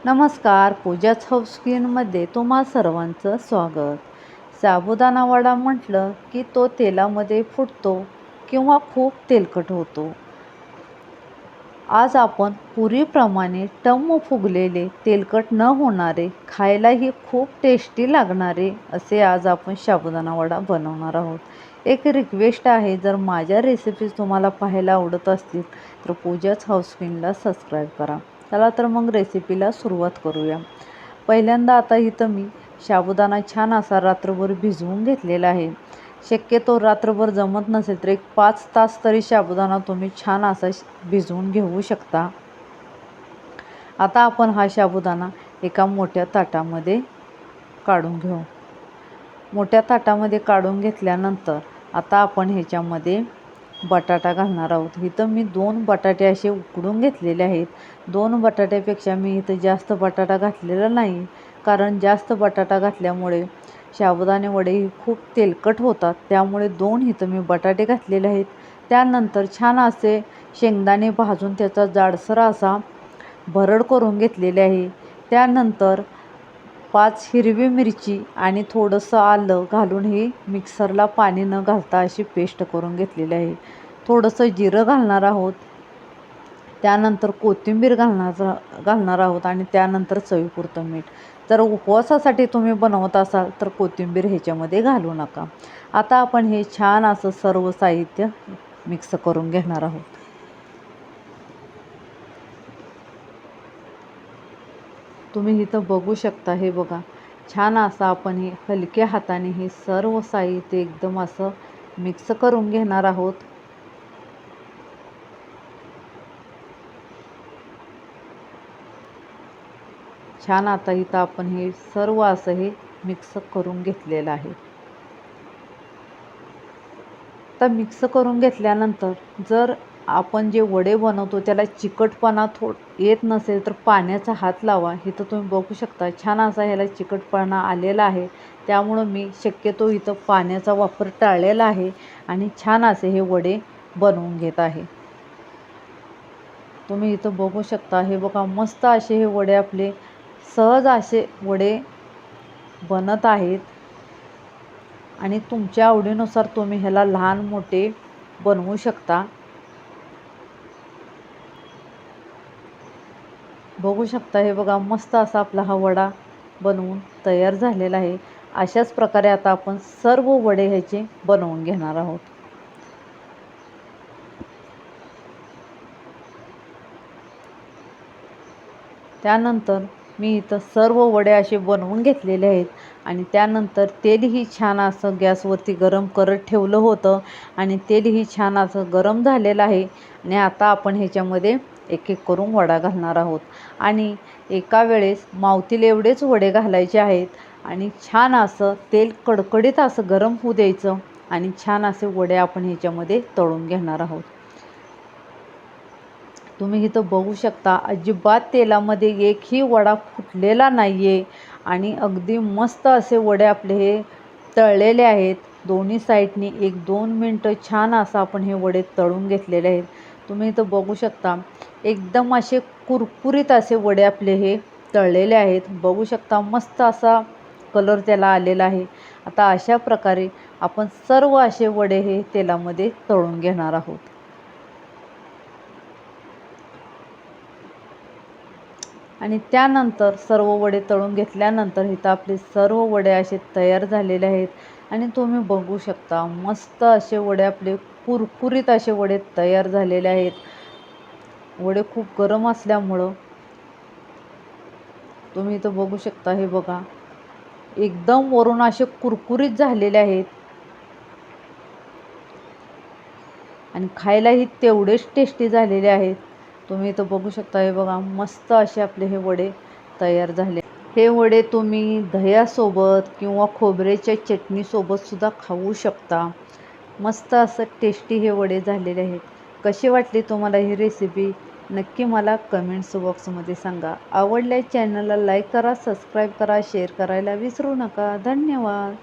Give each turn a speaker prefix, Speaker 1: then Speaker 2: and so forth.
Speaker 1: नमस्कार, पूजाच हाऊस किचनमध्ये तुम्हा सर्वांचं स्वागत. साबुदाणा वडा म्हटलं की तो तेलामध्ये फुटतो किंवा खूप तेलकट होतो. आज आपण पुरीप्रमाणे टम्म फुगलेले, तेलकट न होणारे, खायलाही खूप टेस्टी लागणारे असे आज आपण साबुदाणा वडा बनवणार आहोत. एक रिक्वेस्ट आहे, जर माझ्या रेसिपीज तुम्हाला पाहायला आवडत असतील तर पूजाच हाऊस किचनला सबस्क्राईब करा. चला तर मग रेसिपीला सुरुवात करूया. पहिल्यांदा आता इथं मी साबुदाणा छान असा रात्रभर भिजवून घेतलेला आहे. शक्यतो रात्रभर जमत नसेल तर एक 5 तास तरी साबुदाणा तुम्ही छान असा भिजवून घेऊ शकता. आता आपण हा साबुदाणा एका मोठ्या ताटामध्ये काढून घेऊ. मोठ्या ताटामध्ये काढून घेतल्यानंतर आता आपण ह्याच्यामध्ये बटाटा घालणार आहोत. इथं मी 2 बटाटे असे उकडून घेतलेले आहेत. 2 बटाट्यापेक्षा मी इथं जास्त बटाटा घातलेला नाही, कारण जास्त बटाटा घातल्यामुळे साबुदाणे वडे खूप तेलकट होतात. त्यामुळे 2 इथं मी बटाटे घातलेले आहेत. त्यानंतर छान असे शेंगदाणे भाजून त्याचा जाडसर असा भरड करून घेतलेले आहे. त्यानंतर 5 हिरवी मिरची आणि थोडंसं आलं घालून ही मिक्सरला पाणी न घालता अशी पेस्ट करून घेतलेली आहे. थोडंसं जिरं घालणार आहोत. त्यानंतर कोथिंबीर घालणार आहोत आणि त्यानंतर चवीपुरतं मीठ. जर उपवासासाठी तुम्ही बनवत असाल तर कोथिंबीर ह्याच्यामध्ये घालू नका. आता आपण हे छान असं सर्व साहित्य मिक्स करून घेणार आहोत. तुम्ही इथं बघू शकता, हे बघा छान असं आपण हे हलक्या हाताने हे सर्व साहित्य एकदम असं मिक्स करून घेणार आहोत. छान आता इथं आपण हे सर्व असं हे मिक्स करून घेतलेलं आहे. आता मिक्स करून घेतल्यानंतर जर आपण जे वडे बनवतो त्याला चिकटपणा येत नसेल तर पाण्याचा हात लावा. इथं तुम्ही बघू शकता छान असा ह्याला चिकटपणा आलेला आहे. त्यामुळं मी शक्यतो इथं पाण्याचा वापर टाळलेला आहे आणि छान असे हे वडे बनवून घेत आहे. तुम्ही इथं बघू शकता, हे बघा मस्त असे हे वडे आपले सहज असे वडे बनत आहेत आणि तुमच्या आवडीनुसार तुम्ही ह्याला लहान मोठे बनवू शकता. बघू शकता, हे बघा मस्त असा आपला हा वडा बनवून तयार झालेला आहे. अशाच प्रकारे आता आपण सर्व वडे ह्याचे बनवून घेणार आहोत. त्यानंतर मी इथं सर्व वडे असे बनवून घेतलेले आहेत आणि त्यानंतर तेलही छान असं गॅसवरती गरम करत ठेवलं होतं आणि तेलही छान असं गरम झालेलं आहे. आणि आता आपण ह्याच्यामध्ये एक एक करून वडा घालणार आहोत आणि एका वेळेस मावतील एवढेच वडे घालायचे आहेत आणि छान असं तेल कडकडीत असं गरम होऊ द्यायचं आणि छान असे वडे आपण ह्याच्यामध्ये तळून घेणार आहोत. तुम्ही इथं बघू शकता, अजिबात तेलामध्ये एकही वडा फुटलेला नाही आहे आणि अगदी मस्त असे वडे आपले हे तळलेले आहेत. दोन्ही साईडनी 1-2 मिनटं छान असं आपण हे वडे तळून घेतलेले आहेत. तुम्ही इथं बघू शकता एकदम असे कुरकुरीत असे वडे आपले हे तळलेले आहेत. बघू शकता मस्त असा कलर त्याला आलेला आहे. आता अशा प्रकारे आपण सर्व असे वडे हे तेलामध्ये तळून घेणार आहोत. आणि त्यानंतर सर्व वडे तळून घेतल्यानंतर इथं आपले सर्व वडे असे तयार झालेले आहेत आणि तुम्ही बघू शकता मस्त असे वडे आपले कुरकुरीत असे वडे तयार झालेले आहेत. वडे खूप गरम असल्यामुळं तुम्ही इथं बघू शकता, हे बघा एकदम वरून असे कुरकुरीत झालेले आहेत आणि खायलाही तेवढेच टेस्टी झालेले आहेत. तुम्ही इथं बघू शकता, हे बघा मस्त असे आपले हे वडे तयार झाले. हे वडे तुम्ही दह्यासोबत किंवा खोबऱ्याच्या चटणीसोबत सुद्धा खाऊ शकता. मस्त असं टेस्टी हे वडे झालेले आहेत. कशी वाटली तुम्हाला ही रेसिपी नक्की मला कमेंट्स बॉक्समध्ये सांगा. आवडल्या चॅनलला लाईक करा, सबस्क्राईब करा, शेअर करायला विसरू नका. धन्यवाद.